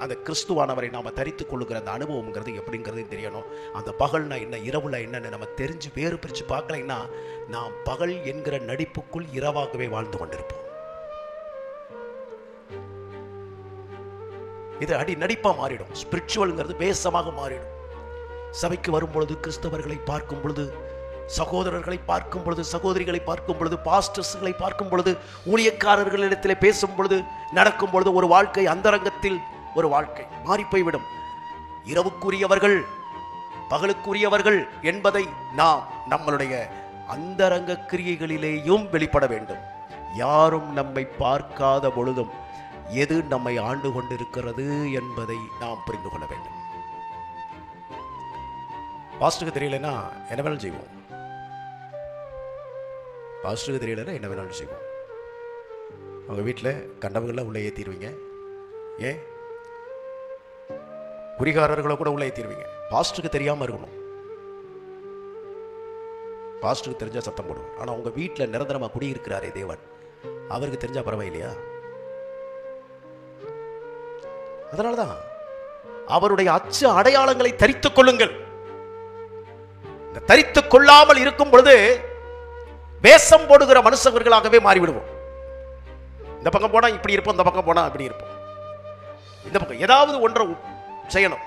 அந்த கிறிஸ்துவானவரை நாம் தரித்து கொள்ளுகிற அந்த அனுபவம்ங்கிறது எப்படிங்கிறது தெரியணும். அந்த பகல்னா என்ன, இரவுல என்னன்னு நம்ம தெரிஞ்சு வேறு பிரித்து பார்க்கலைன்னா நாம் பகல் என்கிற நடிப்புக்குள் இரவாகவே வாழ்ந்து கொண்டிருப்போம். இது அடி நடிப்பா மாறிடும். ஸ்பிரிச்சுவல்ங்கிறது வேஷமாக மாறிடும். சபைக்கு வரும் பொழுது, கிறிஸ்தவர்களை பார்க்கும் பொழுது, சகோதரர்களை பார்க்கும் பொழுது, சகோதரிகளை பார்க்கும் பொழுது, பாஸ்டர்ஸ்களை பார்க்கும் பொழுது, ஊழியக்காரர்களிடத்தில் பேசும் பொழுது, நடக்கும் பொழுது ஒரு வாழ்க்கை, அந்தரங்கத்தில் ஒரு வாழ்க்கை மாறி போய்விடும். இரவுக்குரியவர்கள் பகலுக்குரியவர்கள் என்பதை நாம் நம்மளுடைய அந்தரங்க கிரியைகளிலேயும் வெளிப்பட வேண்டும். யாரும் நம்மை பார்க்காத பொழுதும் எது நம்மை ஆண்டு கொண்டிருக்கிறது என்பதை நாம் புரிந்து கொள்ள வேண்டும். பாஸ்டருக்கு தெரியலன்னா என்ன வேணாலும் செய்வோம். பாஸ்டருக்கு தெரியலன்னா என்ன வேணாலும் செய்வோம். அவங்க வீட்டில் கண்டவங்களாம் உள்ளே ஏற்றிடுவீங்க. ஏன் குறிகாரர்களை கூட உள்ளே ஏற்றிடுவீங்க. பாஸ்டருக்கு தெரியாமல் இருக்கணும். பாஸ்டருக்கு தெரிஞ்சால் சத்தம் போடுவோம். ஆனால் உங்கள் வீட்டில் நிரந்தரமாக குடியிருக்கிறாரே தேவன், அவருக்கு தெரிஞ்சால் பரவாயில்லையா? அதனால்தான் அவருடைய அச்சு அடையாளங்களை தரித்துக் கொள்ளுங்கள். தரித்துக் கொள்ளாமல் இருக்கும் பொழுது வேஷம் போடுகிற மனுஷர்களாகவே மாறிவிடுவோம். இந்த பக்கம் போனா இப்படி இருப்போம், இந்த பக்கம் போனா அப்படி இருப்போம். இந்த பக்கம் ஏதாவது ஒன்றை செய்யணும்.